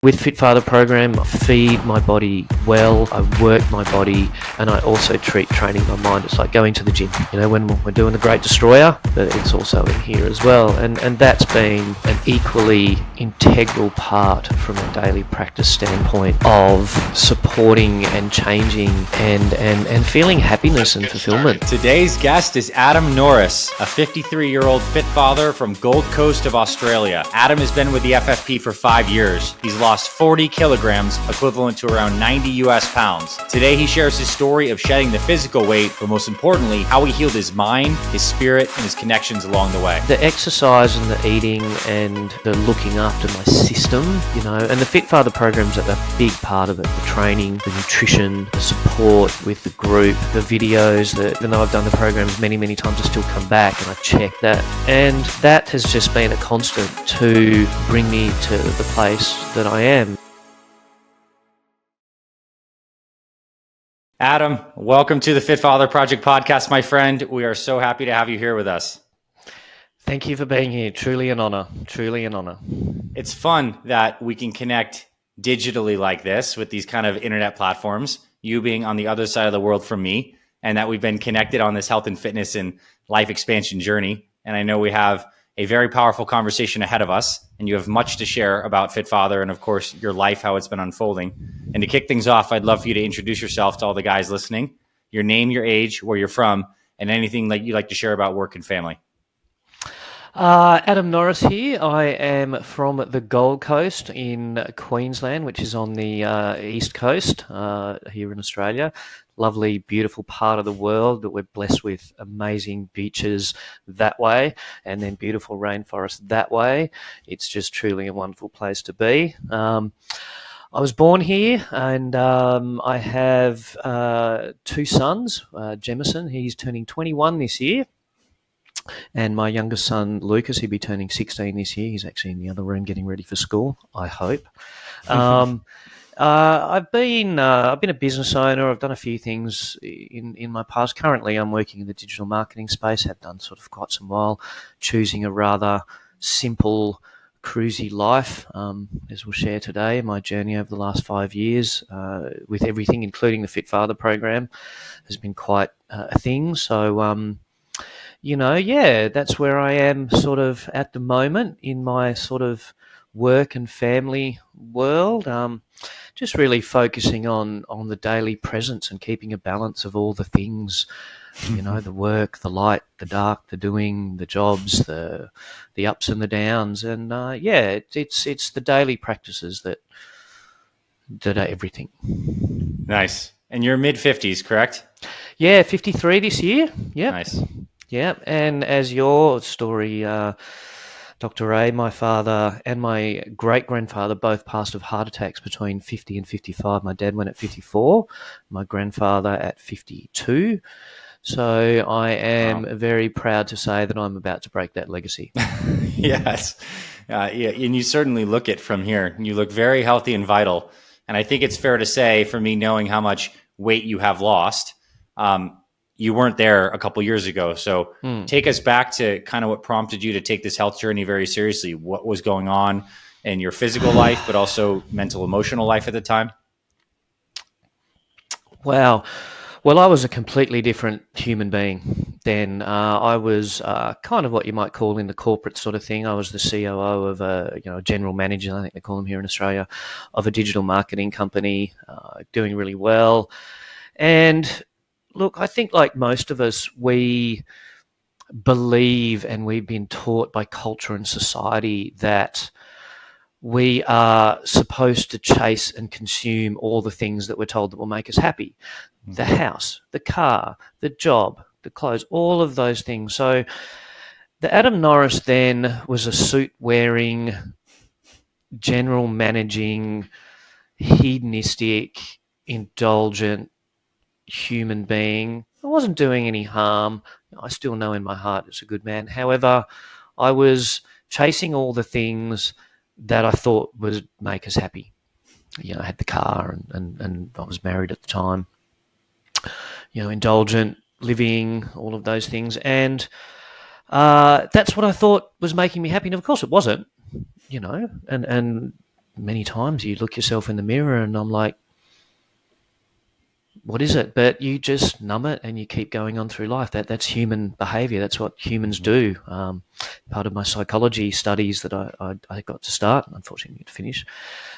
With Fit Father program, I feed my body well, I work my body, and I also treat training my mind. It's like going to the gym. When we're doing the Great Destroyer, but it's also in here as well. And that's been an equally integral part from a daily practice standpoint of supporting and changing and feeling happiness and fulfillment. Today's guest is Adam Norris, a 53-year-old fit father from Gold Coast of Australia. Adam has been with the FFP for 5 years. He's lost 40 kilograms, equivalent to around 90 US pounds. Today, he shares his story of shedding the physical weight, but most importantly, how he healed his mind, his spirit, and his connections along the way. The exercise and the eating and the looking after my system, and the Fit Father program's a big part of it. The training, the nutrition, the support with the group, the videos, even though I've done the programs many, many times, I still come back and I check that. And that has just been a constant to bring me to the place that I am. Adam, welcome to the Fit Father Project podcast, my friend. We are so happy to have you here with us. Thank you for being here. Truly an honor. Truly an honor. It's fun that we can connect digitally like this with these kind of internet platforms, you being on the other side of the world from me, and that we've been connected on this health and fitness and life expansion journey. And I know we have a very powerful conversation ahead of us, and you have much to share about Fit Father and, of course, your life, how it's been unfolding. And to kick things off, I'd love for you to introduce yourself to all the guys listening, your name, your age, where you're from, and anything that you'd like to share about work and family. Adam Norris here. I am from the Gold Coast in Queensland, which is on the east coast here in Australia. Lovely, beautiful part of the world that we're blessed with amazing beaches that way and then beautiful rainforest that way. It's just truly a wonderful place to be. I was born here and I have two sons. Jemison, he's turning 21 this year. And my youngest son, Lucas, he'll be turning 16 this year. He's actually in the other room getting ready for school, I hope. I've been a business owner. I've done a few things in my past. Currently, I'm working in the digital marketing space. Have done sort of quite some while, choosing a rather simple, cruisy life. As we'll share today, my journey over the last 5 years with everything, including the Fit Father program, has been quite a thing. So, that's where I am sort of at the moment in my sort of work and family world. Just really focusing on the daily presence and keeping a balance of all the things, the work, the light, the dark, the doing, the jobs, the ups and the downs. And it's the daily practices that are everything. Nice. And you're mid-50s, correct? Yeah, 53 this year. Yeah. Nice. Yeah, and as your story, Dr. Ray, my father and my great-grandfather both passed of heart attacks between 50 and 55. My dad went at 54, my grandfather at 52. So I am very proud to say that I'm about to break that legacy. Yes. And you certainly look it from here. You look very healthy and vital. And I think it's fair to say, for me, knowing how much weight you have lost, you weren't there a couple years ago. So take us back to kind of what prompted you to take this health journey very seriously. What was going on in your physical life, but also mental, emotional life at the time? Wow. Well, I was a completely different human being then. I was kind of what you might call in the corporate sort of thing. I was the COO of a general manager, I think they call them here in Australia, of a digital marketing company, doing really well. And look, I think like most of us, we believe and we've been taught by culture and society that we are supposed to chase and consume all the things that we're told that will make us happy. The house, the car, the job, the clothes, all of those things. So the Adam Norris then was a suit-wearing, general managing, hedonistic, indulgent human being. I wasn't doing any harm. I still know in my heart it's a good man. However, I was chasing all the things that I thought would make us happy. I had the car and I was married at the time. Indulgent living, all of those things. And that's what I thought was making me happy. And of course it wasn't, and many times you look yourself in the mirror and I'm like, what is it? But you just numb it and you keep going on through life. That's human behavior. That's what humans Mm-hmm. do. Part of my psychology studies that I got to start, unfortunately to finish,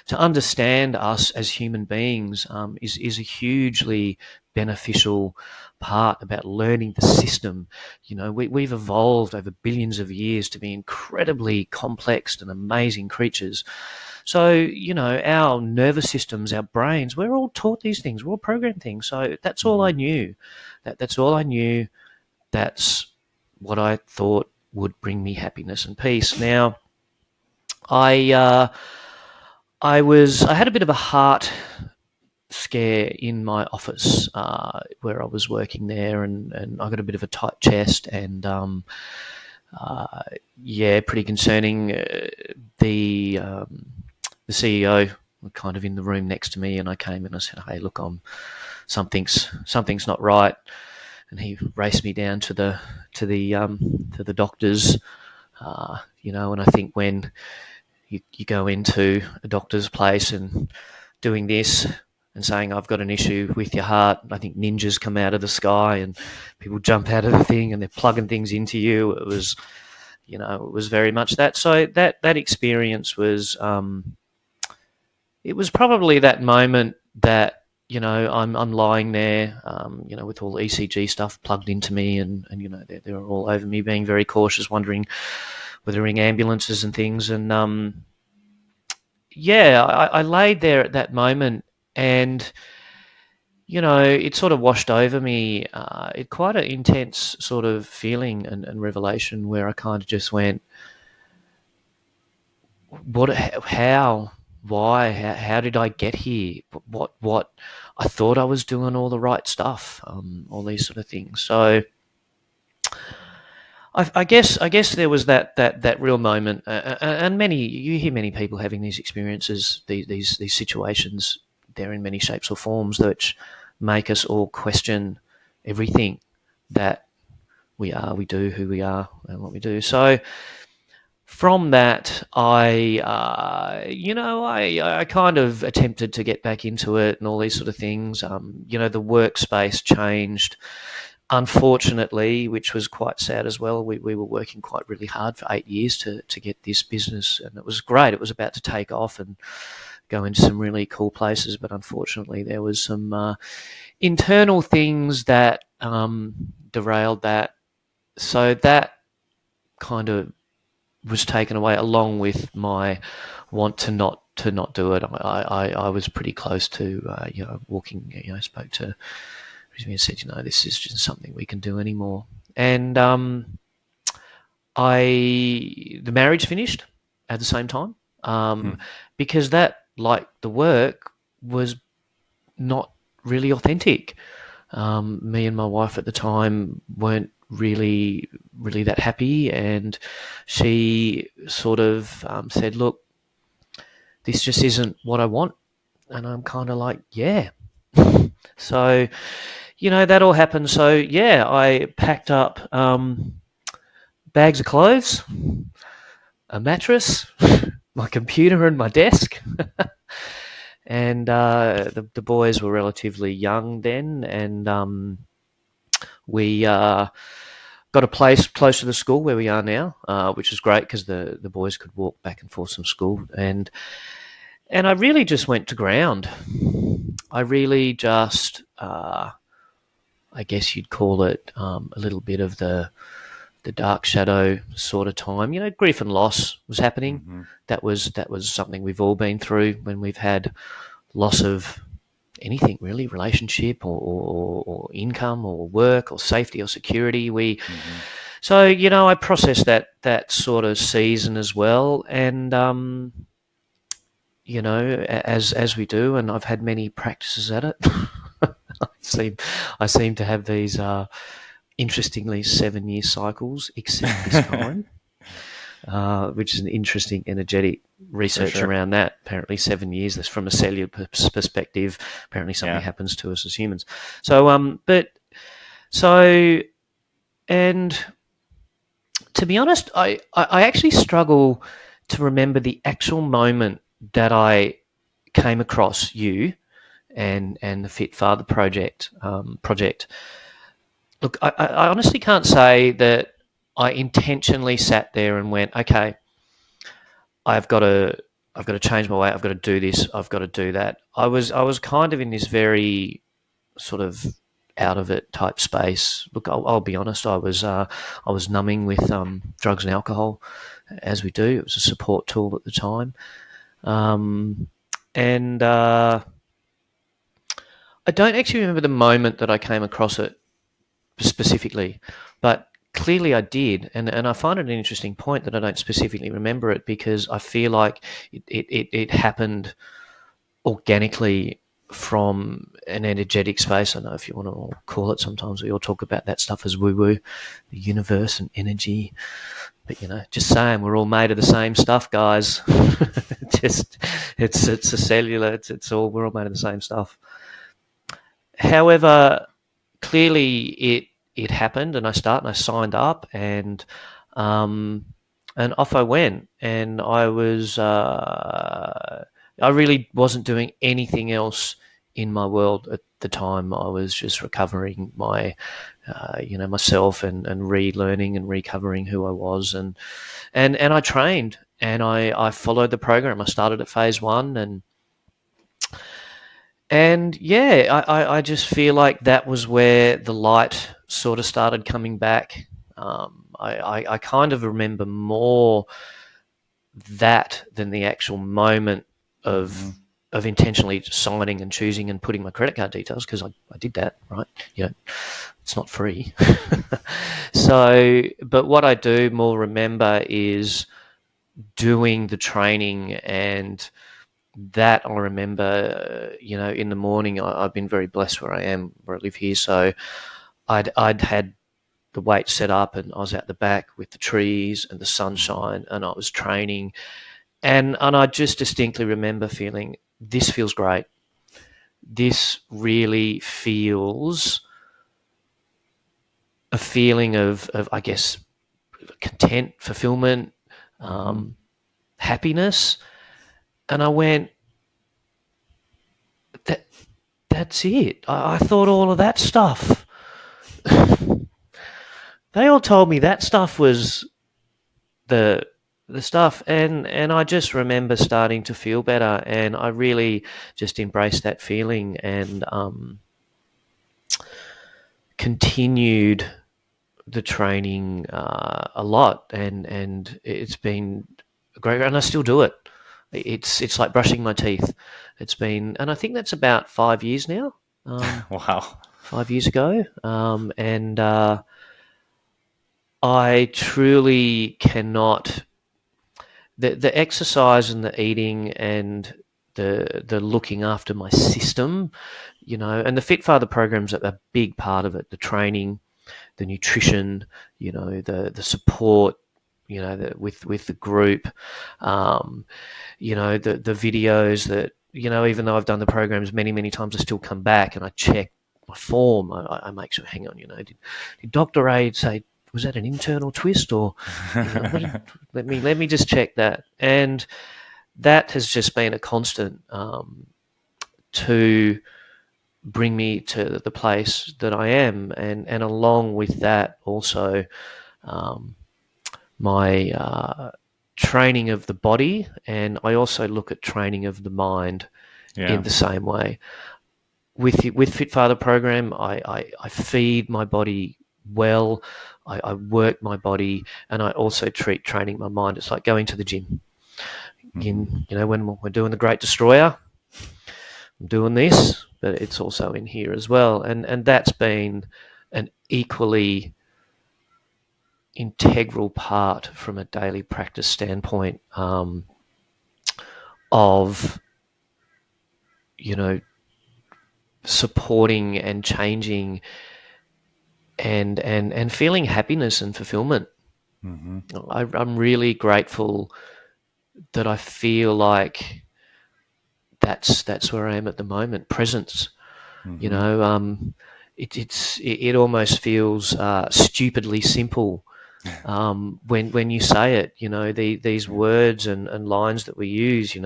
to understand us as human beings is a hugely beneficial part about learning the system. You know, we've evolved over billions of years to be incredibly complex and amazing creatures. So, you know, our nervous systems, our brains, we're all taught these things. We're all programmed things. So that's all Mm-hmm. I knew. That's all I knew. That's what I thought would bring me happiness and peace. Now, I I had a bit of a heart scare in my office where I was working there, and I got a bit of a tight chest, and uh, yeah, pretty concerning. The CEO was kind of in the room next to me, and I came in and I said, "Hey, look, something's not right." And he raced me down to the doctors, you know. And I think when you go into a doctor's place and doing this and saying, I've got an issue with your heart, I think ninjas come out of the sky and people jump out of the thing and they're plugging things into you. It was, you know, it was very much that. So that experience was, it was probably that moment that, you know, I'm lying there, you know, with all the ECG stuff plugged into me, and you know, they're all over me, being very cautious, wondering whether to ring ambulances and things. And yeah, I laid there at that moment, and you know, it sort of washed over me. It quite an intense sort of feeling and revelation where I kind of just went, what, how, why, how did I get here? What? I thought I was doing all the right stuff, all these sort of things. So I guess there was that real moment, and you hear many people having these experiences, these situations. They're in many shapes or forms, which make us all question everything that we are, we do, who we are, and what we do. So from that, you know, I kind of attempted to get back into it and all these sort of things. You know, the workspace changed, unfortunately, which was quite sad as well. We were working quite really hard for 8 years to get this business, and it was great. It was about to take off and go into some really cool places, but unfortunately, there was some internal things that derailed that. So that kind of was taken away, along with my want to not do it. I was pretty close to you know, walking. You know, I spoke to and said, you know, this is just something we can do anymore. And the marriage finished at the same time, Hmm. because that, like the work, was not really authentic. Me and my wife at the time weren't really that happy, and she sort of said, look, this just isn't what I want. And I'm kind of like, yeah. So, you know, that all happened. So, yeah, I packed up bags of clothes, a mattress, my computer, and my desk. And the boys were relatively young then, and we got a place close to the school where we are now, which is great because the boys could walk back and forth from school. And I really just went to ground. I really just, I guess you'd call it a little bit of the dark shadow sort of time. You know, grief and loss was happening. Mm-hmm. That was something we've all been through when we've had loss of anything really, relationship or income or work or safety or security. Mm-hmm. So you know, I processed that sort of season as well, and you know, as we do, and I've had many practices at it. I seem I seem to have these interestingly 7-year cycles, except this time, which is an interesting energetic For research sure. around that. Apparently, 7 years. That's from a cellular perspective. Apparently, something Yeah. happens to us as humans. So, so, and to be honest, I actually struggle to remember the actual moment that I came across you and the Fit Father project. Look, I honestly can't say that I intentionally sat there and went, okay, I've got to I've got to change my way. I've got to do this. I've got to do that. I was kind of in this very sort of out of it type space. Look, I'll be honest. I was numbing with drugs and alcohol, as we do. It was a support tool at the time, and I don't actually remember the moment that I came across it specifically, but clearly I did. And I find it an interesting point that I don't specifically remember it, because I feel like it happened organically from an energetic space. I don't know if you want to call it. Sometimes we all talk about that stuff as woo-woo, the universe and energy. But just saying, we're all made of the same stuff, guys. Just it's a cellular. It's all, we're all made of the same stuff. However, clearly it happened, and I signed up, and off I went, and I really wasn't doing anything else in my world at the time. I was just recovering myself, and relearning and recovering who I was, and I trained, and I followed the program. I started at phase 1, and yeah, I just feel like that was where the light sort of started coming back. I kind of remember more that than the actual moment of of intentionally signing and choosing and putting my credit card details, because I did that, right? It's not free. So, but what I do more remember is doing the training, and that I remember, in the morning, I've been very blessed where I am, where I live here. So I'd had the weight set up, and I was out the back with the trees and the sunshine, and I was training, and I just distinctly remember feeling, this feels great. This really feels a feeling of I guess, content, fulfillment, happiness. And I went, that's it. I thought all of that stuff. They all told me that stuff was the stuff, and I just remember starting to feel better, and I really just embraced that feeling, and continued the training a lot, and it's been great, and I still do it. It's like brushing my teeth. It's been, and I think that's about 5 years now. Wow. 5 years ago, and I truly cannot. The exercise and the eating and the looking after my system, and the Fit Father program's a big part of it. The training, the nutrition, the support, with the group, the videos that, even though I've done the programs many times, I still come back and I check my form. I make sure, hang on, did Dr. A say, was that an internal twist, or let me just check that. And that has just been a constant, to bring me to the place that I am, and along with that also, my training of the body, and I also look at training of the mind in the same way. With Fit Father program, I feed my body well, I work my body, and I also treat training my mind. It's like going to the gym. When we're doing the Great Destroyer, I'm doing this, but it's also in here as well, and that's been an equally integral part from a daily practice standpoint, of supporting and changing, and feeling happiness and fulfillment. I'm really grateful that I feel like that's where I am at the moment. Presence. It almost feels stupidly simple when you say it. These words and lines that we use.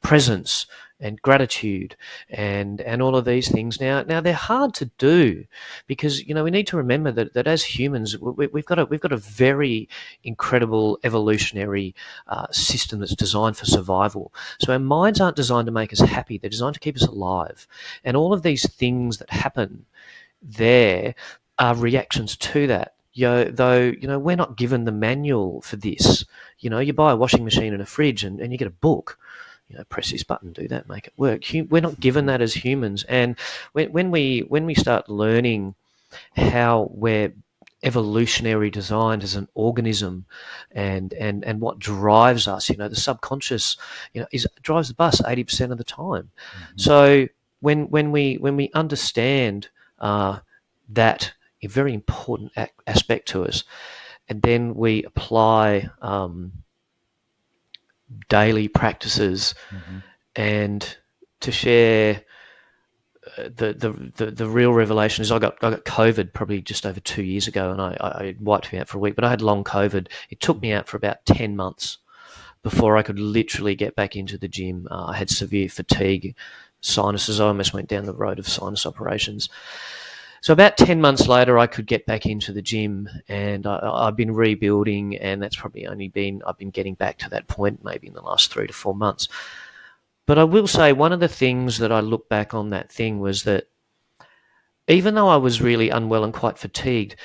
Presence and gratitude and all of these things. Now they're hard to do because we need to remember that as humans we've got a very incredible evolutionary system that's designed for survival. So our minds aren't designed to make us happy; they're designed to keep us alive. And all of these things that happen there are reactions to that. Though we're not given the manual for this. You buy a washing machine and a fridge, and you get a book. Press this button, do that, make it work. We're not given that as humans, and when we start learning how we're evolutionary designed as an organism, and what drives us, the subconscious, drives the bus 80% of the time. Mm-hmm. So when we understand that a very important aspect to us, and then we apply daily practices, Mm-hmm. and to share the real revelation is I got COVID probably just over 2 years ago, and I wiped me out for a week, but I had long COVID. It took me out for about 10 months before I could literally get back into the gym. I had severe fatigue, sinuses. I almost went down the road of sinus operations. So about 10 months later, I could get back into the gym, and I've been rebuilding, and that's probably I've been getting back to that point maybe in the last 3 to 4 months. But I will say one of the things that I look back on that thing was that even though I was really unwell and quite fatigued,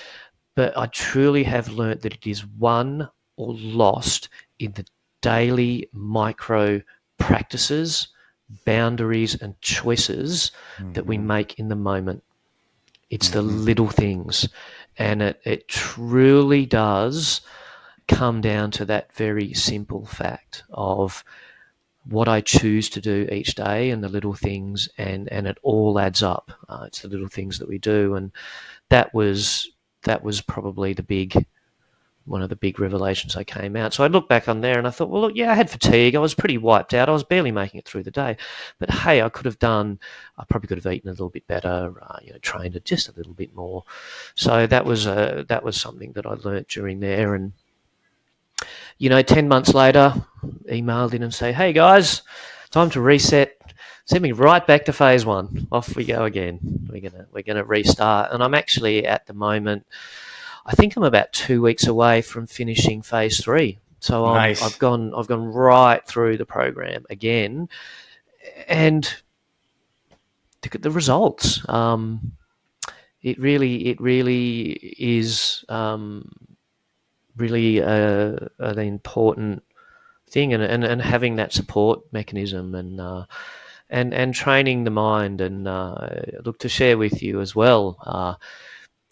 but I truly have learnt that it is won or lost in the daily micro practices, boundaries, and choices that we make in the moment. It's the little things, and it truly does come down to that very simple fact of what I choose to do each day and the little things, and it all adds up. It's the little things that we do, and that was probably one of the big revelations I came out. So I looked back on there and I thought, well, look, yeah, I had fatigue. I was pretty wiped out. I was barely making it through the day. But hey, I probably could have eaten a little bit better, trained it just a little bit more. So that was something that I learnt during there. And, 10 months later, emailed in and say, hey guys, time to reset. Send me right back to phase one. Off we go again. We're gonna restart. And I'm actually at the moment, I think I'm about 2 weeks away from finishing phase three. So Nice. I've gone right through the program again, and the results. It really is really an important thing, and having that support mechanism, and training the mind, and look, to share with you as well.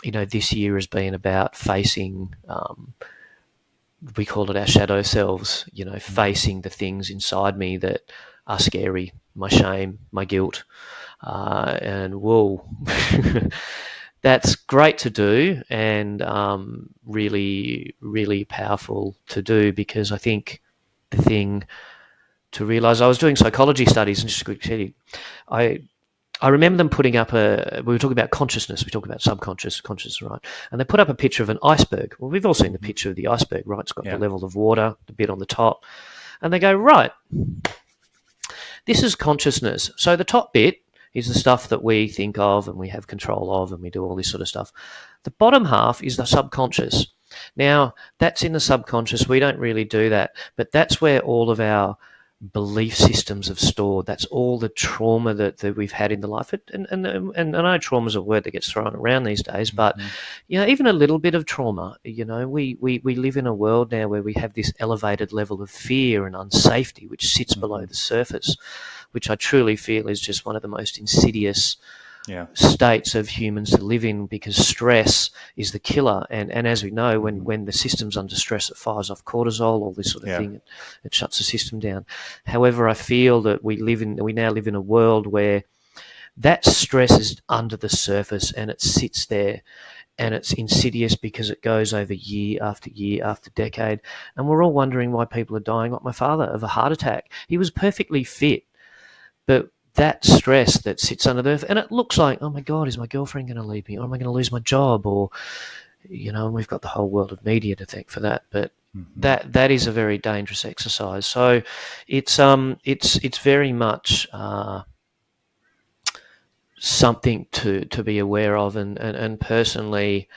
This year has been about facing, we call it our shadow selves, facing the things inside me that are scary, my shame, my guilt. And whoa, that's great to do, and really, really powerful to do, because I think the thing to realize, I was doing psychology studies, and just a quick tell you, I remember them putting up we were talking about consciousness, we talk about subconscious, conscious, right? And they put up a picture of an iceberg. Well, we've all seen the picture of the iceberg, right? It's got the level of water, the bit on the top. And they go, right, this is consciousness. So the top bit is the stuff that we think of and we have control of, and we do all this sort of stuff. The bottom half is the subconscious. Now, that's in the subconscious. We don't really do that, but that's where all of our belief systems have stored. That's all the trauma that we've had in the life. And I know trauma is a word that gets thrown around these days, but even a little bit of trauma. We live in a world now where we have this elevated level of fear and unsafety, which sits below the surface, which I truly feel is just one of the most insidious states of humans to live in, because stress is the killer. And as we know, when the system's under stress, it fires off cortisol, all this sort of thing. It shuts the system down. However, I feel that we now live in a world where that stress is under the surface, and it sits there, and it's insidious because it goes over year after year after decade. And we're all wondering why people are dying, like my father, of a heart attack. He was perfectly fit, but that stress that sits under the earth, and it looks like, oh my God, is my girlfriend going to leave me? Or am I going to lose my job? Or And we've got the whole world of media to thank for that. But Mm-hmm. that is a very dangerous exercise. So it's very much something to be aware of. And personally,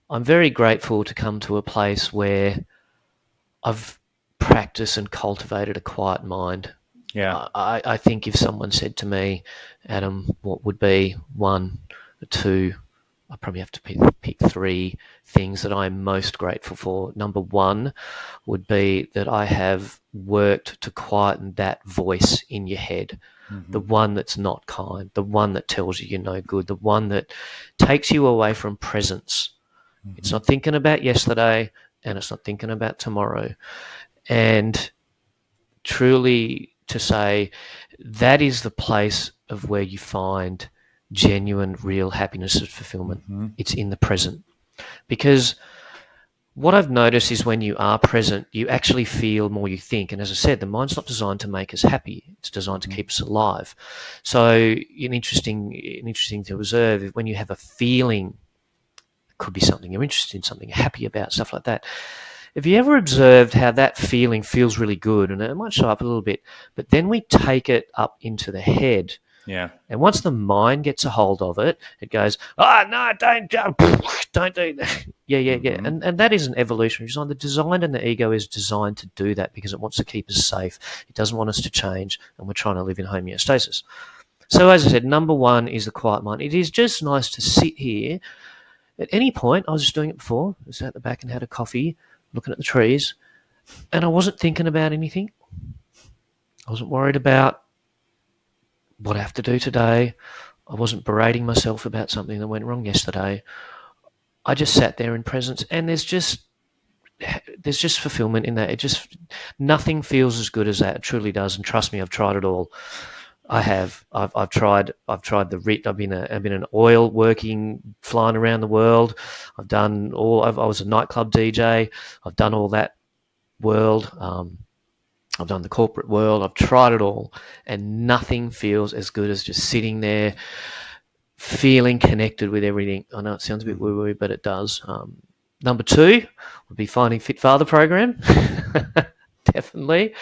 I'm very grateful to come to a place where I've practiced and cultivated a quiet mind. Yeah. I think if someone said to me, Adam, what would be one or two, I probably have to pick three things that I'm most grateful for. Number one would be that I have worked to quieten that voice in your head, the Mm-hmm. one that's not kind, the one that tells you you're no good, the one that takes you away from presence. It's Mm-hmm. not thinking about yesterday and it's not thinking about tomorrow. And truly to say that is the place of where you find genuine, real happiness and fulfillment. Mm-hmm. It's in the present. Because what I've noticed is when you are present, you actually feel more you think. And as I said, the mind's not designed to make us happy. It's designed to Mm-hmm. keep us alive. So interesting to observe when you have a feeling, it could be something you're interested in, something you're happy about, stuff like that. Have you ever observed how that feeling feels really good and it might show up a little bit, but then we take it up into the head. Yeah. And once the mind gets a hold of it, it goes, oh, no, don't do that. Yeah. Mm-hmm. And that is an evolutionary design. The design and the ego is designed to do that because it wants to keep us safe. It doesn't want us to change, and we're trying to live in homeostasis. So as I said, number one is the quiet mind. It is just nice to sit here. At any point, I was just doing it before. I sat at the back and had a coffee, looking at the trees, and I wasn't thinking about anything. I wasn't worried about what I have to do today. I wasn't berating myself about something that went wrong yesterday. I just sat there in presence, and there's just fulfillment in that. It just nothing feels as good as that. It truly does, and trust me, I've tried it all. I have. I've tried. I've tried the RIT. I've been an oil working, flying around the world. I've done all. I was a nightclub DJ. I've done all that world. I've done the corporate world. I've tried it all, and nothing feels as good as just sitting there, feeling connected with everything. I know it sounds a bit Mm-hmm. woo-woo, but it does. Number two would be finding Fit Father program, definitely.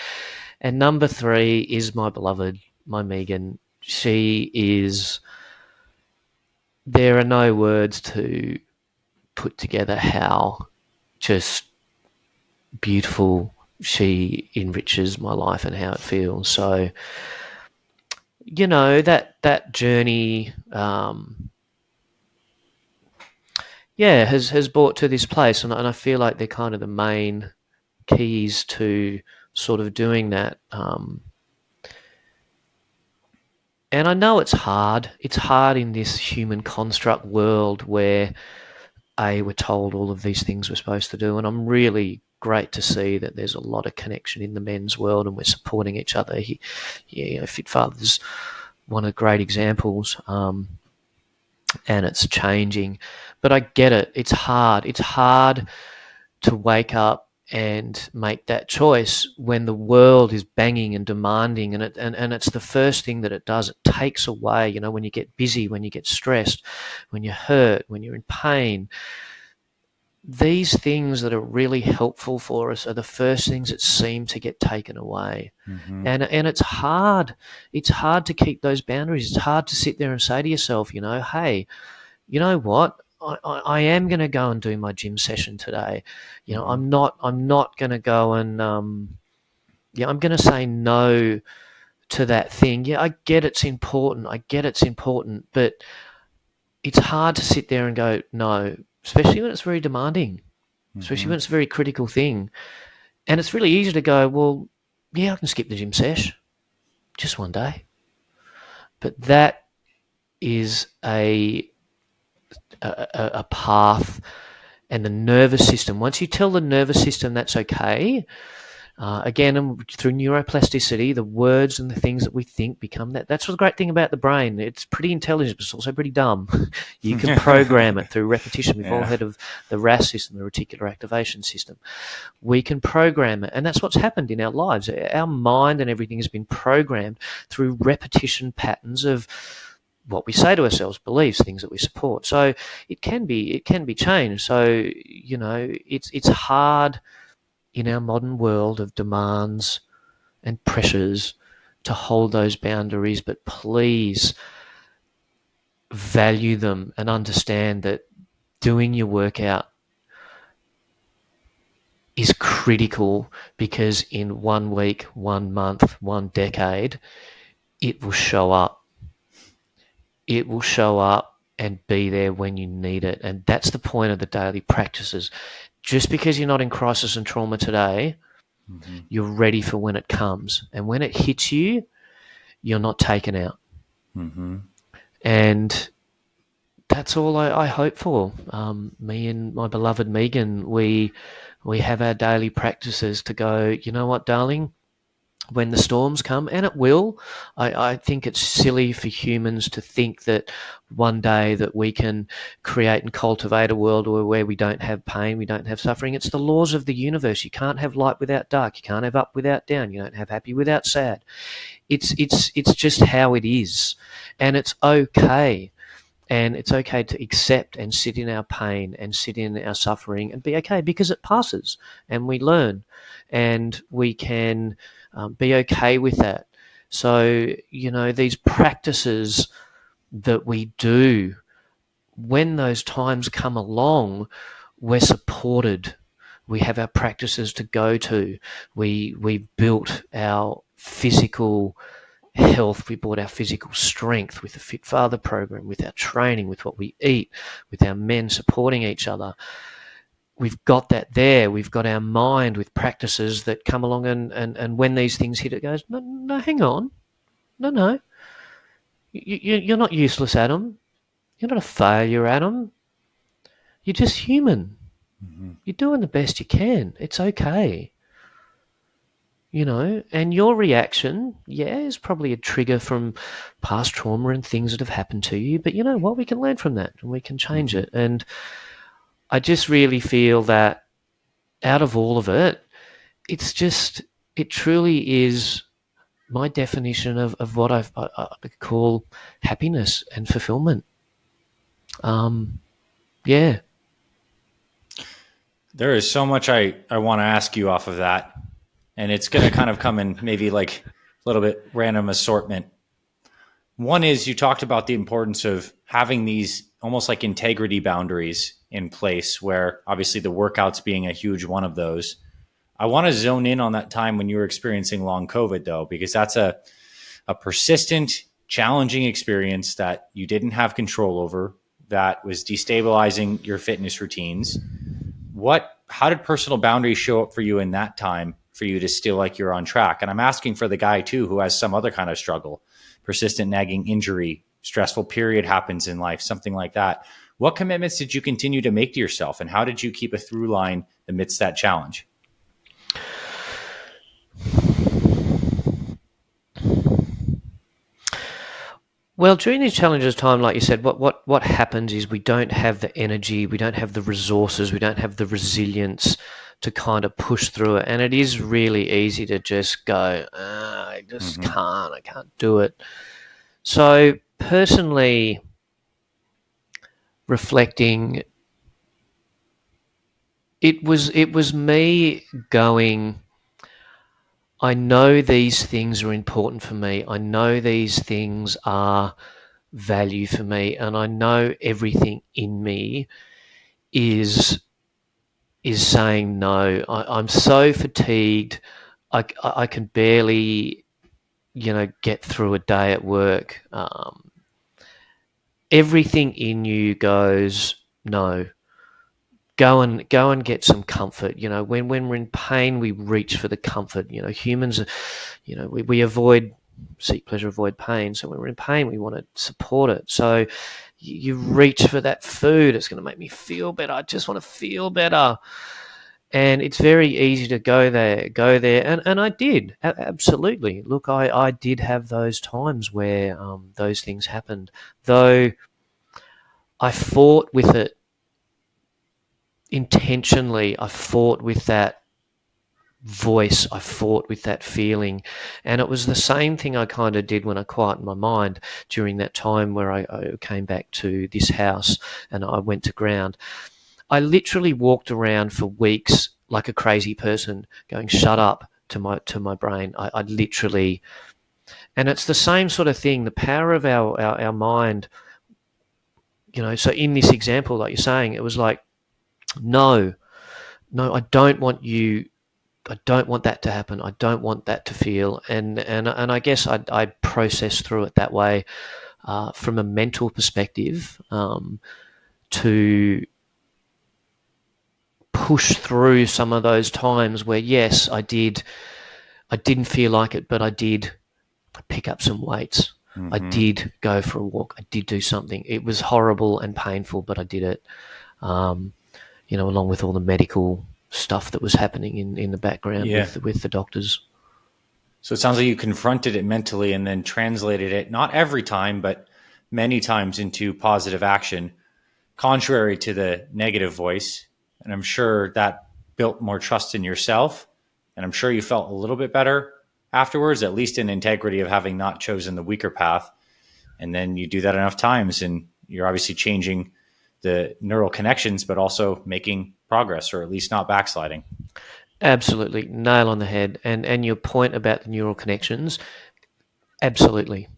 And number three is my beloved, my Megan. She is. There are no words to put together how just beautiful she enriches my life and how it feels. So that journey, has brought to this place, and I feel like they're kind of the main keys to sort of doing that. And I know it's hard. It's hard in this human construct world where we're told all of these things we're supposed to do, and I'm really great to see that there's a lot of connection in the men's world, and we're supporting each other. Fit Father's one of the great examples, and it's changing. But I get it. It's hard. It's hard to wake up and make that choice when the world is banging and demanding, and it's the first thing that it does. It takes away, when you get busy, when you get stressed, when you're hurt, when you're in pain. These things that are really helpful for us are the first things that seem to get taken away. Mm-hmm. And it's hard. It's hard to keep those boundaries. It's hard to sit there and say to yourself, hey, you know what? I am going to go and do my gym session today. Mm-hmm. I'm not going to go and I'm going to say no to that thing. Yeah, I get it's important. But it's hard to sit there and go no, especially when it's very demanding, especially Mm-hmm. when it's a very critical thing. And it's really easy to go, well, yeah, I can skip the gym sesh just one day. But that is a path, and the nervous system. Once you tell the nervous system that's okay, again, through neuroplasticity, the words and the things that we think become that. That's the great thing about the brain. It's pretty intelligent, but it's also pretty dumb. You can program it through repetition. We've all Yeah. heard of the RAS system, the reticular activation system. We can program it, and that's what's happened in our lives. Our mind and everything has been programmed through repetition patterns of what we say to ourselves, beliefs, things that we support. So it can be changed. So it's hard in our modern world of demands and pressures to hold those boundaries, but please value them and understand that doing your workout is critical, because in 1 week, 1 month, 1 decade, it will show up. It will show up and be there when you need it. And that's the point of the daily practices. Just because you're not in crisis and trauma today, you're ready for when it comes. And when it hits you, you're not taken out. And that's all I hope for. Me and my beloved Megan, we have our daily practices to go, you know what, darling? When the storms come, and it will, I think it's silly for humans to think that one day that we can create and cultivate a world where we don't have pain, we don't have suffering. It's the laws of the universe. You can't have light without dark. You can't have up without down. You don't have happy without sad. It's just how it is, and it's okay. And it's okay to accept and sit in our pain and sit in our suffering and be okay, because it passes and we learn, and we can be okay with that. So, these practices that we do, when those times come along, we're supported. We have our practices to go to. We've built our physical health, we brought our physical strength with the Fit Father program, with our training, with what we eat, with our men supporting each other. We've got that there. We've got our mind with practices that come along, and when these things hit, it goes, no, hang on. No. You're not useless, Adam. You're not a failure, Adam. You're just human. You're doing the best you can. It's okay. And your reaction, is probably a trigger from past trauma and things that have happened to you. But you know what? We can learn from that and we can change it. And I just really feel that out of all of it, it truly is my definition of what I call happiness and fulfillment. Yeah. There is so much I want to ask you off of that. And it's going to kind of come in maybe like a little bit random assortment. One is, you talked about the importance of having these almost like integrity boundaries in place, where obviously the workouts being a huge one of those. I want to zone in on that time when you were experiencing long COVID, though, because that's a persistent, challenging experience that you didn't have control over, that was destabilizing your fitness routines. How did personal boundaries show up for you in that time for you to still like you're on track? And I'm asking for the guy too, who has some other kind of struggle, persistent nagging injury, stressful period happens in life, something like that. What commitments did you continue to make to yourself, and how did you keep a through line amidst that challenge? Well, during these challenges time, like you said, what happens is we don't have the energy, we don't have the resources, we don't have the resilience to kind of push through it. And it is really easy to just go, I just I can't do it. So personally, reflecting, it was me going, I know these things are important for me. I know these things are value for me, and I know everything in me is saying no. I'm so fatigued. I can barely, get through a day at work. Everything in you goes, no. Go and get some comfort. When we're in pain, we reach for the comfort. Humans, we avoid, seek pleasure, avoid pain. So when we're in pain, we want to support it. So you reach for that food. It's going to make me feel better. I just want to feel better. And it's very easy to go there. And I did, absolutely. Look, I did have those times where those things happened, though I fought with it intentionally. I fought with that voice, I fought with that feeling. And it was the same thing I kind of did when I quieted my mind during that time where I came back to this house and I went to ground. I literally walked around for weeks like a crazy person going, shut up, to my brain. I literally, and it's the same sort of thing, the power of our mind, so in this example, like you're saying, it was like, no, no, I don't want that to happen. I don't want that to feel, and I guess I process through it that way, from a mental perspective, to push through some of those times where, yes, I didn't feel like it, but I did pick up some weights. I did go for a walk. I did do something. It was horrible and painful, but I did it. Um, along with all the medical stuff that was happening in the background Yeah. with the doctors. So it sounds like you confronted it mentally and then translated it, not every time, but many times into positive action, contrary to the negative voice. And I'm sure that built more trust in yourself. And I'm sure you felt a little bit better afterwards, at least in integrity of having not chosen the weaker path. And then you do that enough times and you're obviously changing the neural connections, but also making progress or at least not backsliding. Absolutely, nail on the head. And your point about the neural connections, absolutely.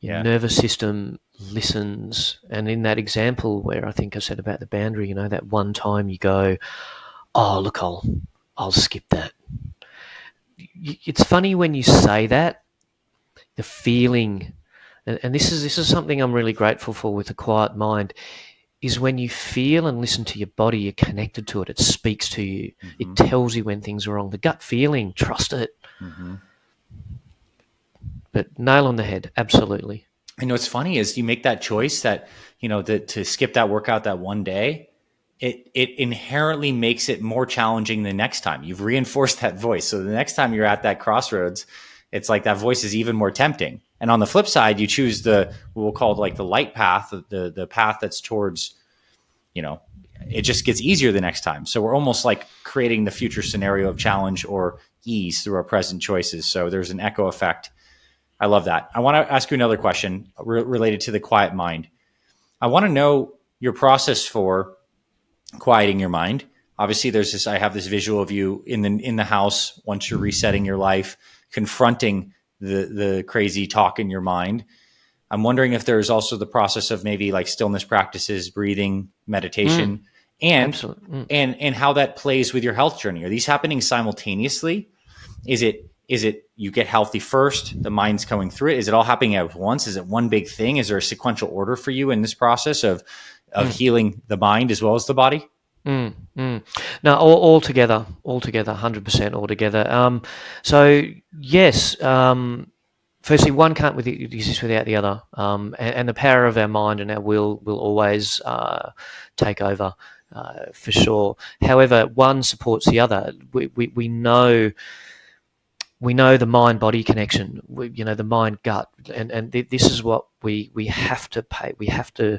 Your Yeah. nervous system listens. And in that example where I think I said about the boundary, that one time you go, oh, look, I'll skip that. It's funny when you say that, the feeling, and this is something I'm really grateful for with a quiet mind, is when you feel and listen to your body, you're connected to it. It speaks to you. It tells you when things are wrong. The gut feeling, trust it. But nail on the head, absolutely. And what's funny is you make that choice that, to skip that workout that one day, it inherently makes it more challenging the next time. You've reinforced that voice. So the next time you're at that crossroads, it's like that voice is even more tempting. And on the flip side, you choose what we'll call like the light path, the path that's towards, it just gets easier the next time. So we're almost like creating the future scenario of challenge or ease through our present choices. So there's an echo effect. I love that. I want to ask you another question related to the quiet mind. I want to know your process for quieting your mind. Obviously, I have this visual of you in the house once you're resetting your life, confronting the crazy talk in your mind. I'm wondering if there's also the process of maybe like stillness practices, breathing, meditation, and Absolutely. and how that plays with your health journey. Are these happening simultaneously? Is it you get healthy first, the mind's coming through it? Is it all happening at once? Is it one big thing? Is there a sequential order for you in this process of healing the mind as well as the body? No, all together, 100% all together. So yes, firstly, one can't exist without the other, and the power of our mind and our will always take over, for sure. However, one supports the other. We know the mind-body connection, the mind-gut, and this is what we have to pay. We have to,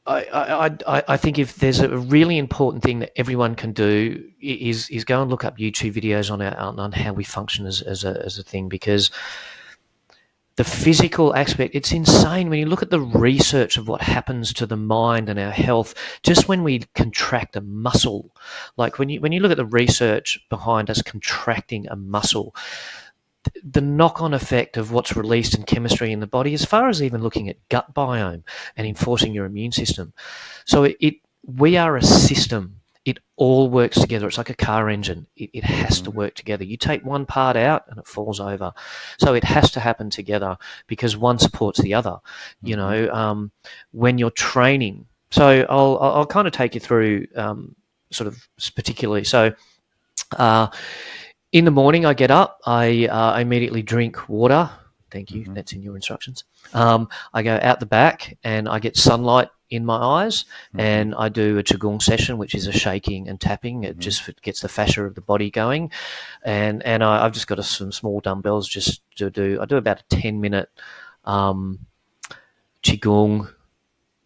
I think if there's a really important thing that everyone can do is go and look up YouTube videos on how we function as a thing, because the physical aspect, it's insane when you look at the research of what happens to the mind and our health just when we contract a muscle. Like when you look at the research behind us contracting a muscle, the knock-on effect of what's released in chemistry in the body, as far as even looking at gut biome and enforcing your immune system. So we are a system. It all works together. It's like a car engine. It has to work together. You take one part out and it falls over. So it has to happen together because one supports the other. When you're training. So I'll kind of take you through sort of particularly. So in the morning, I get up. I immediately drink water. Thank you. That's in your instructions. I go out the back and I get sunlight in my eyes, and I do a qigong session, which is a shaking and tapping. It just gets the fascia of the body going, and I've just got some small dumbbells just to do. I do about a 10-minute qigong,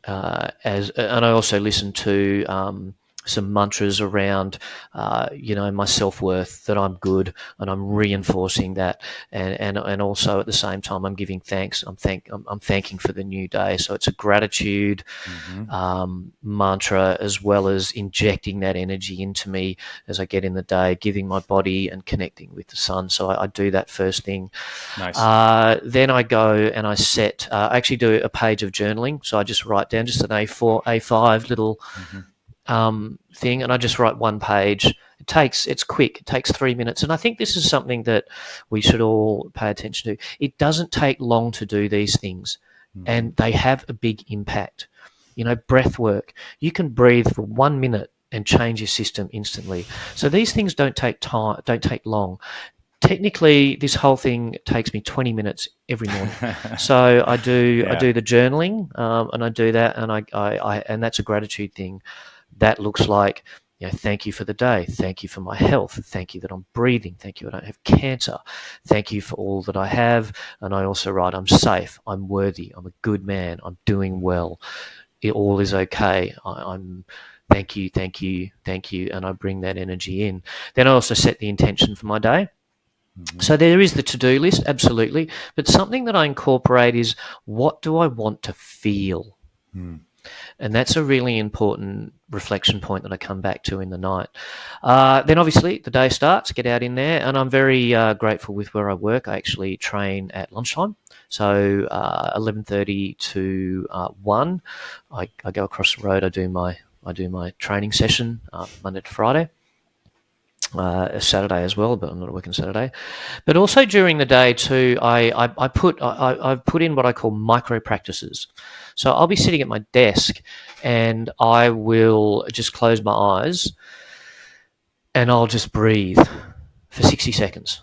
and I also listen to some mantras around, my self-worth, that I'm good, and I'm reinforcing that, and also at the same time I'm giving thanks. I'm thanking for the new day. So it's a gratitude Mm-hmm. mantra, as well as injecting that energy into me as I get in the day, giving my body and connecting with the sun. So I do that first thing. Nice. Then I go and I actually do a page of journaling. So I just write down just an A4, A5 little Mm-hmm. thing, and I just write one page. It's quick. It takes 3 minutes, and I think this is something that we should all pay attention to. It doesn't take long to do these things, Mm-hmm. and they have a big impact. Breath work. You can breathe for 1 minute and change your system instantly. So these things don't take time, don't take long. Technically, this whole thing takes me 20 minutes every morning. So I Yeah. do the journaling, and I do that, and and that's a gratitude thing. That looks like, thank you for the day. Thank you for my health. Thank you that I'm breathing. Thank you I don't have cancer. Thank you for all that I have. And I also write, I'm safe. I'm worthy. I'm a good man. I'm doing well. It all is okay. I'm thank you, thank you, thank you. And I bring that energy in. Then I also set the intention for my day. Mm-hmm. So there is the to-do list, absolutely. But something that I incorporate is, what do I want to feel? Mm. And that's a really important reflection point that I come back to in the night. Then obviously the day starts, get out in there, and I'm very grateful with where I work. I actually train at lunchtime. So 11:30 to 1, I go across the road. I do my training session Monday to Friday. Saturday as well, but I'm not working Saturday. But also during the day too, I've put in what I call micro practices. So I'll be sitting at my desk, and I will just close my eyes, and I'll just breathe for 60 seconds,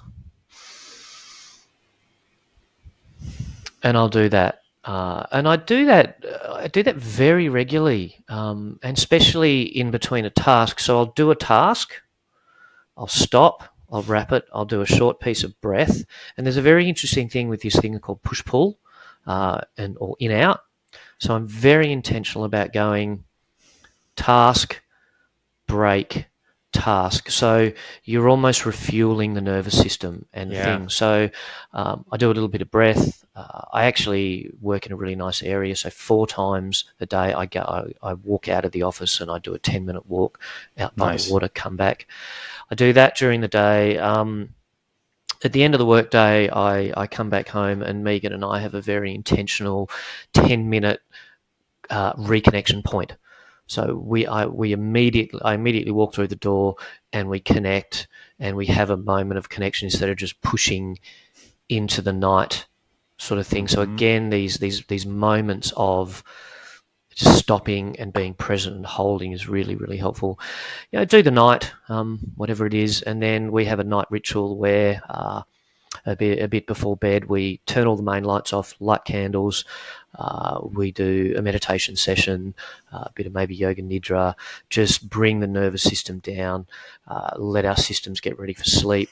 and I'll do that. And I do that. I do that very regularly, and especially in between a task. So I'll do a task, I'll stop, I'll wrap it, I'll do a short piece of breath. And there's a very interesting thing with this thing called push pull, and or in out. So I'm very intentional about going task, break, task. So you're almost refueling the nervous system and Yeah. things. So I do a little bit of breath. I actually work in a really nice area. So 4 times a day I walk out of the office and I do a 10-minute walk out by the Nice. water, come back. I do that during the day. At the end of the workday, I come back home, and Megan and I have a very intentional 10-minute reconnection point. So I immediately walk through the door, and we connect, and we have a moment of connection instead of just pushing into the night sort of thing. So Mm-hmm. again, these moments of just stopping and being present and holding is really, really helpful. Do the night, whatever it is, and then we have a night ritual where a bit before bed we turn all the main lights off, light candles. We do a meditation session, a bit of maybe yoga nidra, just bring the nervous system down, let our systems get ready for sleep,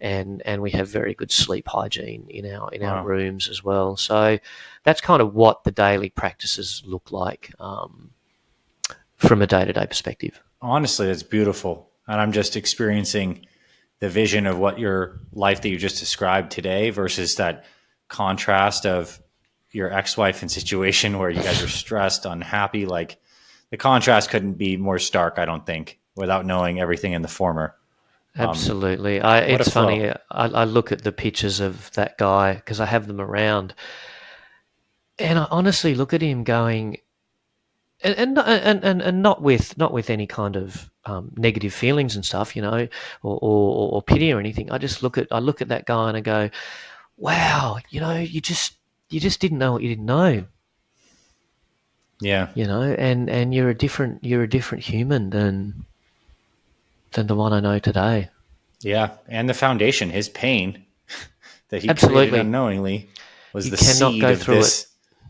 and we have very good sleep hygiene in our Wow. rooms as well. So that's kind of what the daily practices look like from a day-to-day perspective. Honestly, that's beautiful. And I'm just experiencing the vision of what your life that you just described today versus that contrast of your ex-wife and situation where you guys are stressed, unhappy. Like the contrast couldn't be more stark, I don't think, without knowing everything in the former. Absolutely. What a It's flow. funny. I look at the pictures of that guy because I have them around, and I honestly look at him going, and not with any kind of negative feelings and stuff, or pity or anything. I look at that guy and I go, wow, you just didn't know what you didn't know, Yeah. and you're a different human than the one I know today. Yeah. And the foundation, his pain that he created Absolutely. unknowingly was You the cannot seed go of through it. this,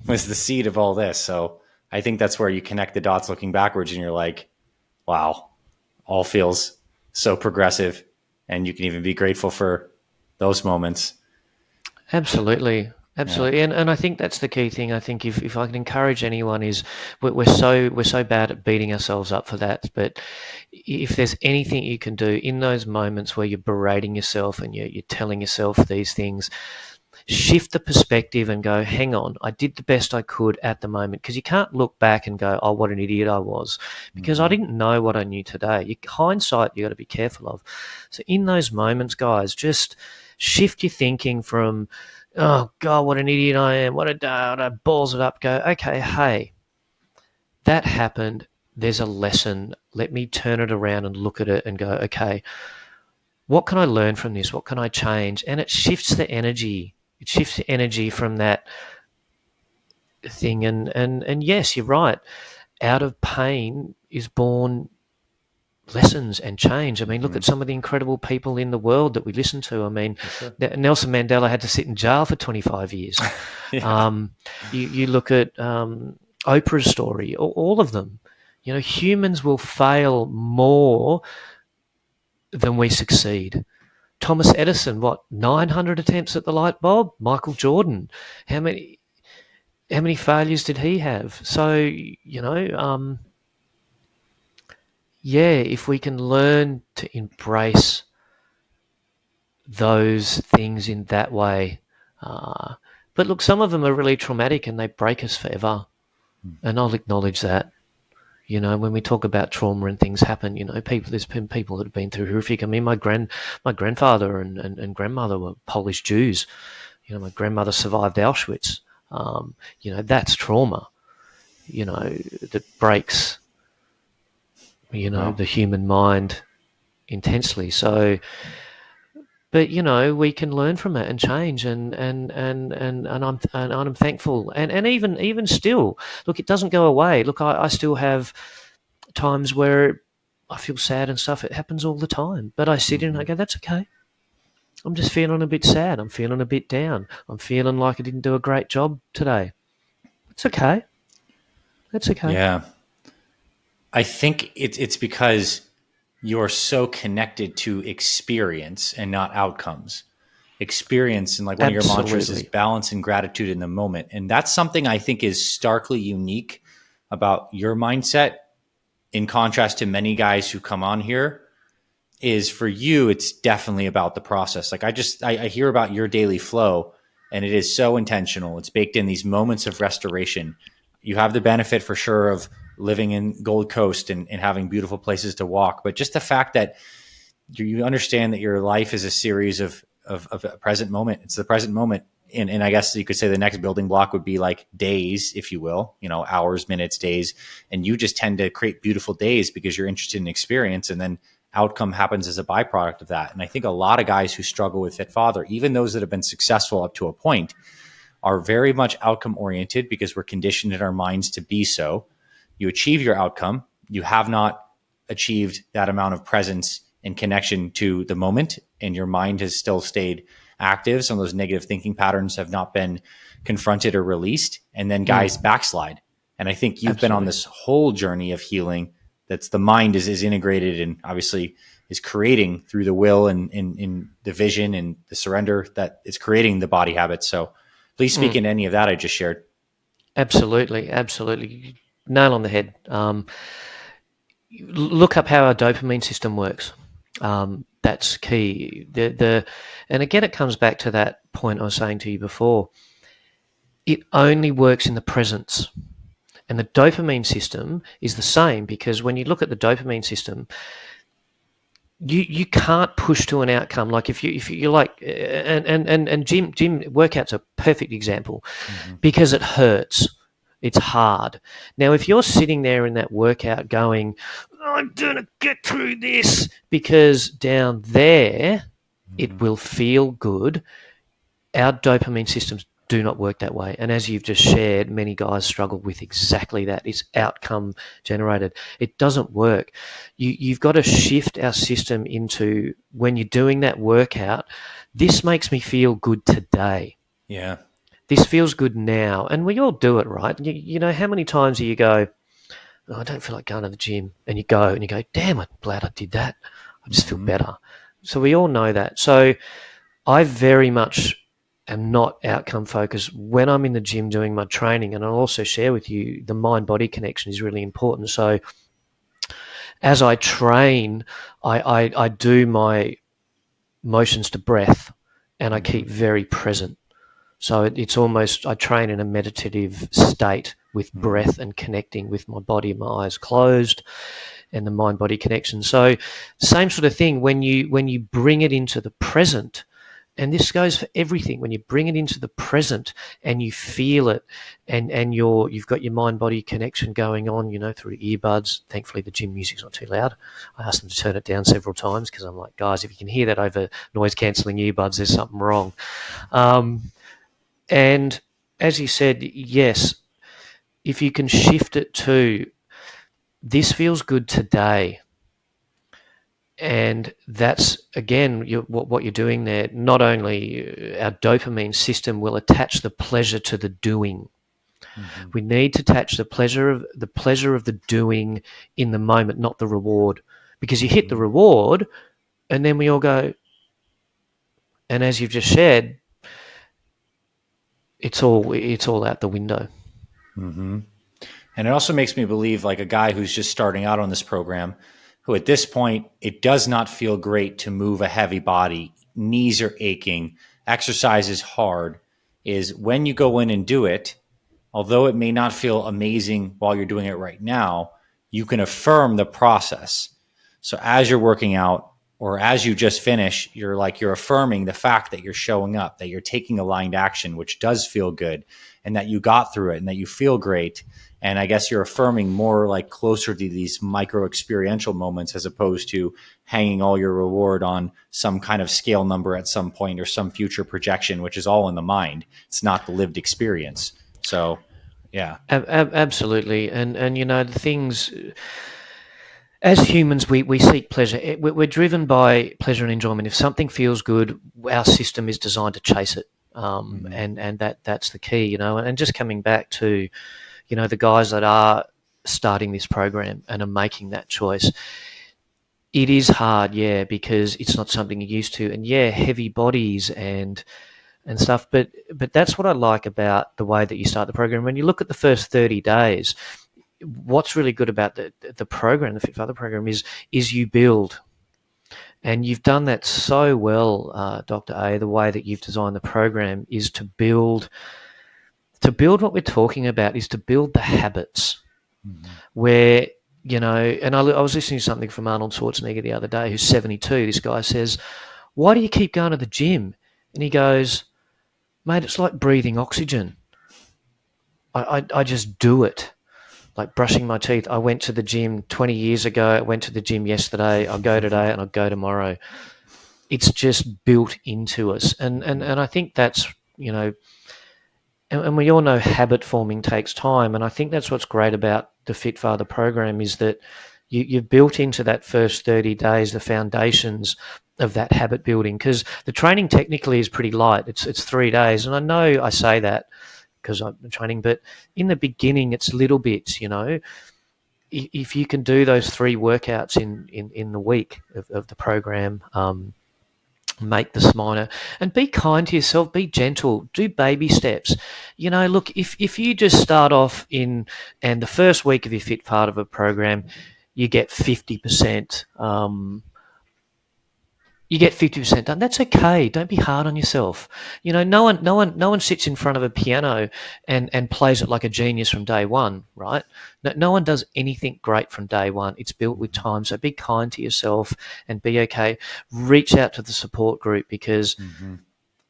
was the seed of all this. So I think that's where you connect the dots looking backwards and you're like, wow, all feels so progressive. And you can even be grateful for those moments. Absolutely. Yeah. Absolutely, and I think that's the key thing. I think if I can encourage anyone is we're so bad at beating ourselves up for that. But if there's anything you can do in those moments where you're berating yourself and you're telling yourself these things, shift the perspective and go, hang on, I did the best I could at the moment, because you can't look back and go, oh, what an idiot I was, because I Mm-hmm. didn't know what I knew today. Hindsight, you got to be careful of. So in those moments, guys, just shift your thinking from, oh God, what an idiot I am, what a day, balls it up, go, okay, hey, that happened. There's a lesson. Let me turn it around and look at it and go, okay, what can I learn from this? What can I change? And it shifts the energy. It shifts the energy from that thing. And yes, you're right. Out of pain is born lessons and change. I mean, look Mm-hmm. at some of the incredible people in the world that we listen to. I mean, For sure. Nelson Mandela had to sit in jail for 25 years. Yeah. Um, you look at Oprah's story, all of them. You know, humans will fail more than we succeed. Thomas Edison, what, 900 attempts at the light bulb? Michael Jordan, how many failures did he have? So, yeah, if we can learn to embrace those things in that way. Uh, but look, some of them are really traumatic and they break us forever. And I'll acknowledge that. You know, when we talk about trauma and things happen, there's been people that have been through horrific. I mean, my grandfather and grandmother were Polish Jews. My grandmother survived Auschwitz. That's trauma, that breaks, Well, the human mind intensely. So, but we can learn from it and change, and I'm thankful, and even still, look, it doesn't go away. Look, I still have times where I feel sad and stuff. It happens all the time, but I sit in and I mm-hmm. go, that's okay. I'm just feeling a bit sad. I'm feeling a bit down. I'm feeling like I didn't do a great job today. It's okay. That's okay. Yeah. I think it's because you're so connected to experience and not outcomes. Experience, and like one of your mantras is Absolutely. balance and gratitude in the moment. And that's something I think is starkly unique about your mindset in contrast to many guys who come on here. Is for you, it's definitely about the process. Like I hear about your daily flow, and it is so intentional. It's baked in these moments of restoration. You have the benefit for sure of living in Gold Coast and having beautiful places to walk, but just the fact that you understand that your life is a series of a present moment. It's the present moment. And I guess you could say the next building block would be like days, if you will, hours, minutes, days. And you just tend to create beautiful days because you're interested in experience. And then outcome happens as a byproduct of that. And I think a lot of guys who struggle with Fit Father, even those that have been successful up to a point, are very much outcome oriented because we're conditioned in our minds to be so. You achieve your outcome. You have not achieved that amount of presence and connection to the moment, and your mind has still stayed active. Some of those negative thinking patterns have not been confronted or released, and then guys backslide. And I think you've been on Absolutely. this whole journey of healing. That's the mind is integrated and obviously is creating through the will and in the vision and the surrender that is creating the body habits. So please speak Mm. into any of that I just shared. Absolutely. Absolutely. Nail on the head. Look up how our dopamine system works. That's key. And again, it comes back to that point I was saying to you before. It only works in the presence. And the dopamine system is the same, because when you look at the dopamine system, you can't push to an outcome. Like if you like, and gym workouts are a perfect example, Mm-hmm. because it hurts. It's hard. Now, if you're sitting there in that workout going, I'm going to get through this, because down there Mm-hmm. it will feel good, our dopamine systems do not work that way. And as you've just shared, many guys struggle with exactly that. It's outcome generated. It doesn't work. You've got to shift our system into, when you're doing that workout, this makes me feel good today. Yeah. This feels good now. And we all do it, right? You know, how many times do you go, oh, I don't feel like going to the gym, and you go and you go, damn, I'm glad I did that. I just feel Mm-hmm. better. So we all know that. So I very much am not outcome focused. When I'm in the gym doing my training, and I'll also share with you, the mind body connection is really important. So as I train, I do my motions to breath, and I Mm-hmm. keep very present. So it's almost, I train in a meditative state with Mm-hmm. breath and connecting with my body, my eyes closed, and the mind body connection. So same sort of thing when you bring it into the present, and this goes for everything. When you bring it into the present and you feel it, and you've got your mind body connection going on, through earbuds. Thankfully, the gym music's not too loud. I asked them to turn it down several times because I'm like, guys, if you can hear that over noise cancelling earbuds, there's something wrong. Um, and as you said, yes, if you can shift it to this feels good today, and that's again what you're doing there. Not only our dopamine system will attach the pleasure to the doing. Mm-hmm. We need to attach the pleasure of the doing in the moment, not the reward, because you hit the Mm-hmm. reward, and then we all go. And as you've just shared, it's all out the window. Mm-hmm. And it also makes me believe, like a guy who's just starting out on this program, who at this point, it does not feel great to move a heavy body. Knees are aching, exercise is hard. Is when you go in and do it, although it may not feel amazing while you're doing it right now, you can affirm the process. So as you're working out or as you just finish, you're affirming the fact that you're showing up, that you're taking aligned action, which does feel good, and that you got through it and that you feel great. And I guess you're affirming more like closer to these micro experiential moments as opposed to hanging all your reward on some kind of scale number at some point or some future projection, which is all in the mind. It's not the lived experience. So, yeah. Absolutely, and the things, as humans, we seek pleasure. We're driven by pleasure and enjoyment. If something feels good, our system is designed to chase it. Mm-hmm. And that's the key, And just coming back to, the guys that are starting this program and are making that choice, it is hard, yeah, because it's not something you're used to, and yeah, heavy bodies and stuff. But that's what I like about the way that you start the program. When you look at the first 30 days, what's really good about the program, the Fit Father program, is you build, and you've done that so well, Dr. A. The way that you've designed the program is to build. To build what we're talking about is to build the habits Mm-hmm. where, and I was listening to something from Arnold Schwarzenegger the other day, who's 72. This guy says, "Why do you keep going to the gym?" And he goes, "Mate, it's like breathing oxygen. I just do it. Like brushing my teeth. I went to the gym 20 years ago. I went to the gym yesterday. I'll go today and I'll go tomorrow. It's just built into us." And I think that's, and we all know habit forming takes time. And I think that's what's great about the Fit Father program is that you've built into that first 30 days the foundations of that habit building, because the training technically is pretty light. It's 3 days. And I know I say that because I'm training, but in the beginning, it's little bits, If you can do those 3 workouts in the week of the program, make this minor, and be kind to yourself, be gentle, do baby steps. Look, if you just start off and the first week of your fit part of a program, you get 50%, you get 50% done. That's okay. Don't be hard on yourself. No one sits in front of a piano and plays it like a genius from day one, right? No one does anything great from day one. It's built with time. So be kind to yourself and be okay. Reach out to the support group, because Mm-hmm.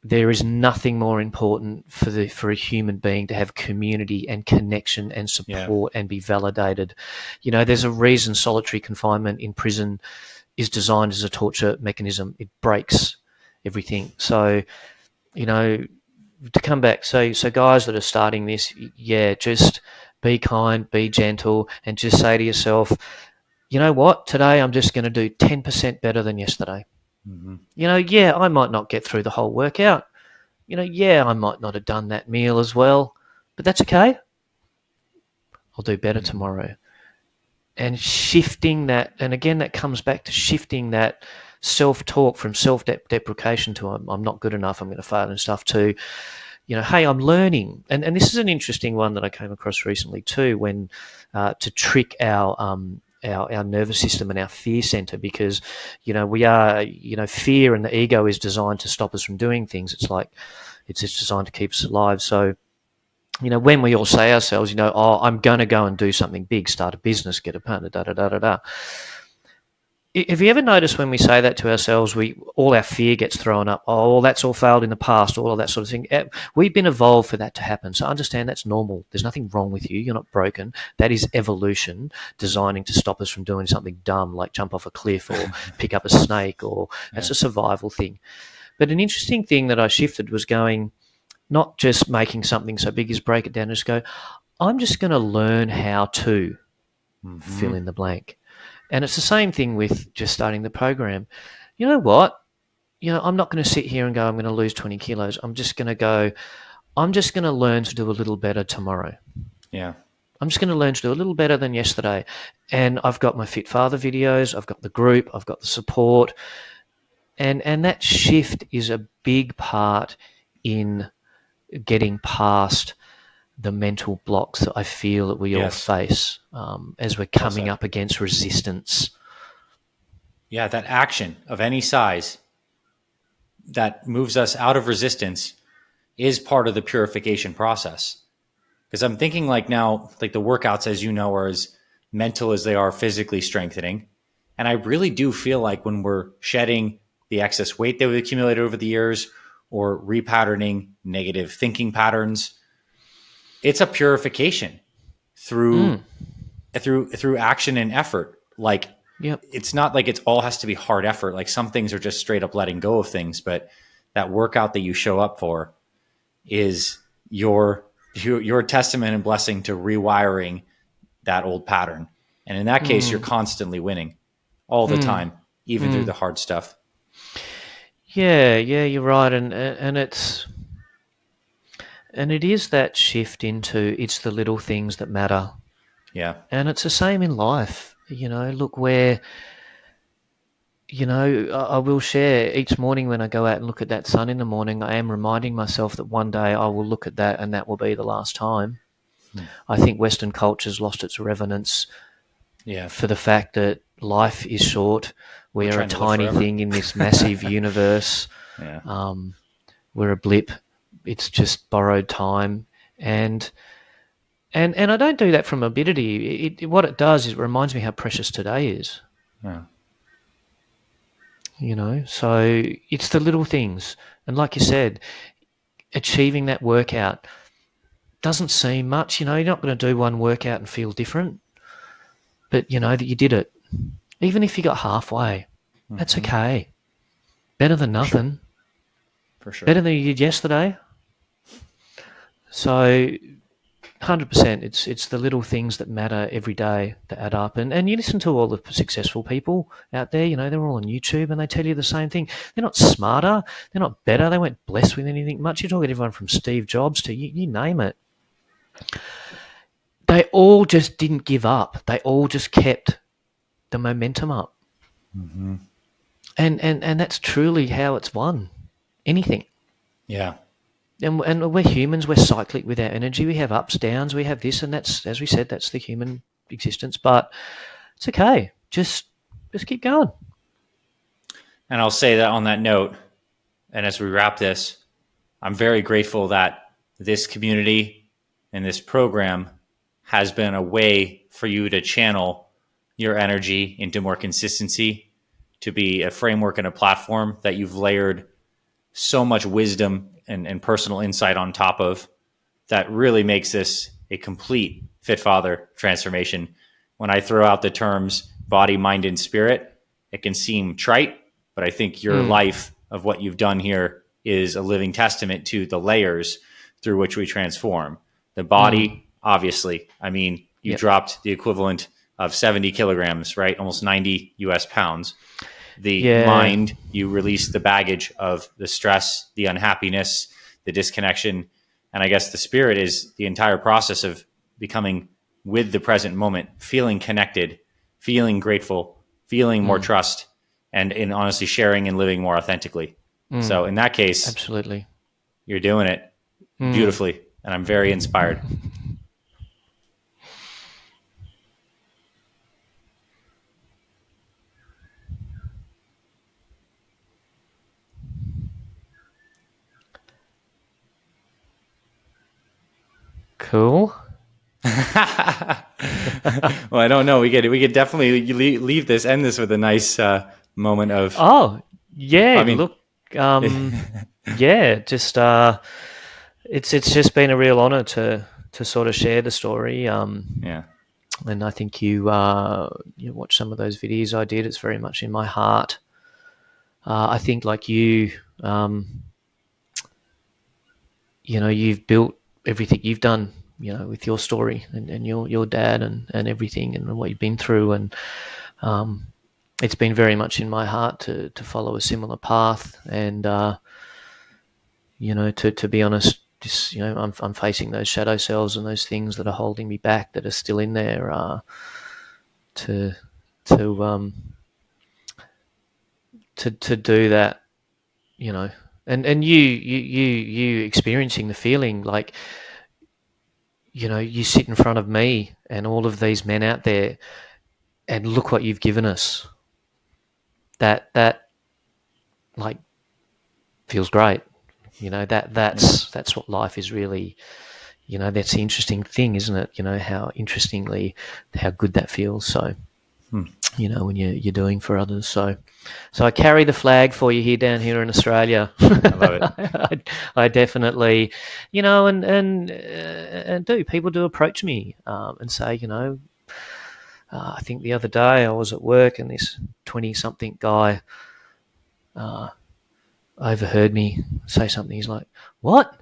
there is nothing more important for a human being to have community and connection and Yeah. support and be validated. There's a reason solitary confinement in prison is designed as a torture mechanism. It breaks everything. So, you know, to come back, so guys that are starting this, yeah, just be kind, be gentle, and just say to yourself, you know what, today I'm just going to do 10% better than yesterday. Mm-hmm. Yeah, I might not get through the whole workout. Yeah, I might not have done that meal as well, but that's okay. I'll do better Mm-hmm. tomorrow. And shifting that, and again, that comes back to shifting that self-talk, from self-deprecation to I'm not good enough, I'm going to fail and stuff, to, hey, I'm learning. And this is an interesting one that I came across recently too, when to trick our nervous system and our fear center, because we are, fear and the ego is designed to stop us from doing things. It's like it's just designed to keep us alive. So when we all say ourselves, oh, I'm going to go and do something big, start a business, get a partner, da da da da da. Have you ever noticed when we say that to ourselves, all our fear gets thrown up? Oh, well, that's all failed in the past, all of that sort of thing. We've been evolved for that to happen. So understand that's normal. There's nothing wrong with you. You're not broken. That is evolution designing to stop us from doing something dumb, like jump off a cliff or pick up a snake, or that's a survival thing. But an interesting thing that I shifted was going, not just making something so big as break it down, just go, I'm just going to learn how to fill in the blank. And it's the same thing with just starting the program. You know what? I'm not going to sit here and go, I'm going to lose 20 kilos. I'm just going to learn to do a little better tomorrow. Yeah. I'm just going to learn to do a little better than yesterday. And I've got my Fit Father videos. I've got the group. I've got the support. And that shift is a big part in getting past the mental blocks that I feel that we all face as we're coming up against resistance. Yeah, that action of any size that moves us out of resistance is part of the purification process. Because I'm thinking like now, like the workouts, as are as mental as they are physically strengthening. And I really do feel like when we're shedding the excess weight that we've accumulated over the years, or repatterning negative thinking patterns, it's a purification through action and effort. Like, it's not like it's all has to be hard effort. Like some things are just straight up letting go of things, but that workout that you show up for is your testament and blessing to rewiring that old pattern. And in that case, you're constantly winning all the time, even through the hard stuff. Yeah, you're right. And it is that shift into, it's the little things that matter. Yeah. And it's the same in life. Look, where, I will share each morning when I go out and look at that sun in the morning, I am reminding myself that one day I will look at that and that will be the last time. I think Western culture's lost its reverence for the fact that life is short. We are a tiny thing in this massive universe. We're a blip. It's just borrowed time. And I don't do that from avidity. What it does is it reminds me how precious today is. Yeah. So it's the little things. And like you said, achieving that workout doesn't seem much. You're not going to do one workout and feel different. But that you did it. Even if you got halfway, that's okay. Better than nothing. For sure. Better than you did yesterday. So 100%, it's the little things that matter every day that add up. And you listen to all the successful people out there, they're all on YouTube and they tell you the same thing. They're not smarter. They're not better. They weren't blessed with anything much. You're talking everyone from Steve Jobs to you name it. They all just didn't give up. They all just kept the momentum up. And that's truly how it's won. Anything. Yeah. And we're humans. We're cyclic with our energy. We have ups, downs. We have this, and that's, as we said, that's the human existence. But it's okay. Just keep going. And I'll say that on that note, and as we wrap this, I'm very grateful that this community and this program has been a way for you to channel your energy into more consistency, to be a framework and a platform that you've layered so much wisdom and personal insight on top of, that really makes this a complete Fit Father transformation. When I throw out the terms body, mind, and spirit, it can seem trite, but I think your life of what you've done here is a living testament to the layers through which we transform. The body, obviously, I mean, you dropped the equivalent of 70 kilograms, right? Almost 90 US pounds. The mind, you release the baggage of the stress, the unhappiness, the disconnection. And I guess the spirit is the entire process of becoming with the present moment, feeling connected, feeling grateful, feeling more trust. and in honestly sharing and living more authentically. So in that case, Absolutely. you're doing it beautifully, and I'm very inspired. Cool. Well, I don't know. We could definitely leave this, end this with a nice moment of. Oh, yeah. I mean, Look, yeah, just it's just been a real honor to sort of share the story. yeah, And I think you watch some of those videos I did. It's very much in my heart. I think like you, you've built everything you've done, with your story and your dad and everything and what you've been through. And it's been very much in my heart to follow a similar path. And, to be honest, just, I'm facing those shadow selves and those things that are holding me back that are still in there, to do that, and you experiencing the feeling like, you sit in front of me and all of these men out there and look what you've given us. That like feels great. That's what life is really, that's the interesting thing, isn't it? How good that feels. So, when you're doing for others. So I carry the flag for you here down here in Australia. I love it. I definitely, and people do approach me and say, I think the other day I was at work and this 20-something guy overheard me say something. He's like, "What?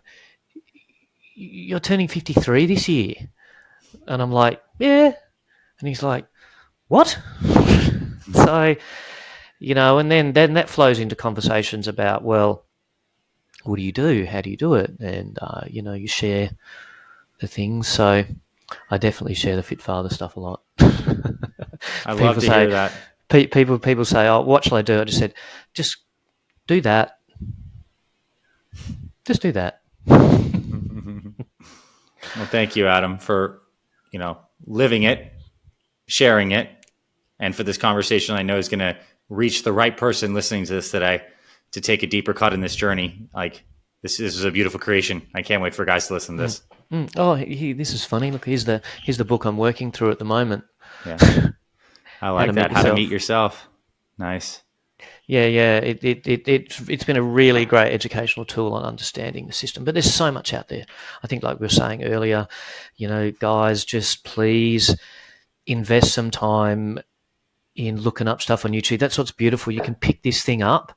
You're turning 53 this year?" And I'm like, "Yeah." And he's like, "What?" So, and then that flows into conversations about, well, what do you do? How do you do it? And, you share the things. So I definitely share the Fit Father stuff a lot. I love to hear that. People say, "Oh, what shall I do?" I just said, just do that. Just do that. Well, thank you, Adam, for, living it, sharing it, and for this conversation I know is going to reach the right person listening to this today to take a deeper cut in this journey. Like, this is a beautiful creation. I can't wait for guys to listen to this. Oh, this is funny. Look, here's the book I'm working through at the moment. Yeah, I like that. How to Meet Yourself. Nice. Yeah. It's been a really great educational tool on understanding the system. But there's so much out there. I think, like we were saying earlier, guys, just please invest some time in looking up stuff on YouTube. That's what's beautiful. You can pick this thing up.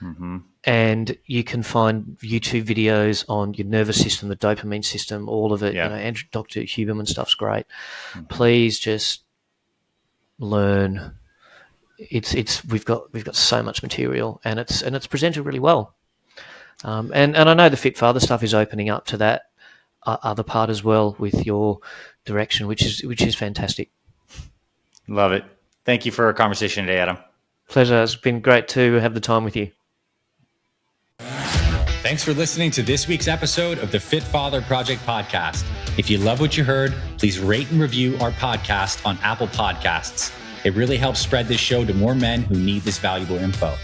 Mm-hmm. And you can find YouTube videos on your nervous system, the dopamine system, all of it. Yeah. Dr. Huberman stuff's great. Mm-hmm. Please just learn. We've got so much material, and it's presented really well. And I know the Fit Father stuff is opening up to that other part as well with your direction, which is fantastic. Love it. Thank you for our conversation today, Adam. Pleasure. It's been great to have the time with you. Thanks for listening to this week's episode of the Fit Father Project podcast. If you love what you heard, please rate and review our podcast on Apple Podcasts. It really helps spread this show to more men who need this valuable info.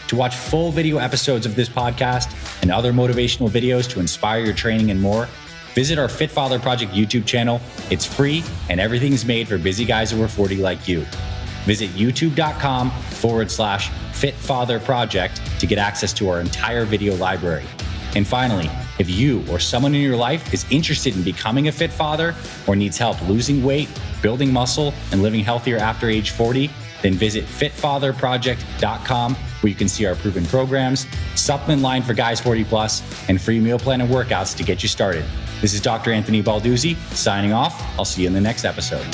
To watch full video episodes of this podcast and other motivational videos to inspire your training and more, visit our Fit Father Project YouTube channel. It's free and everything's made for busy guys over 40 like you. Visit youtube.com/Fit Father Project to get access to our entire video library. And finally, if you or someone in your life is interested in becoming a fit father or needs help losing weight, building muscle, and living healthier after age 40, then visit fitfatherproject.com, where you can see our proven programs, supplement line for guys 40 plus, and free meal plan and workouts to get you started. This is Dr. Anthony Balduzzi signing off. I'll see you in the next episode.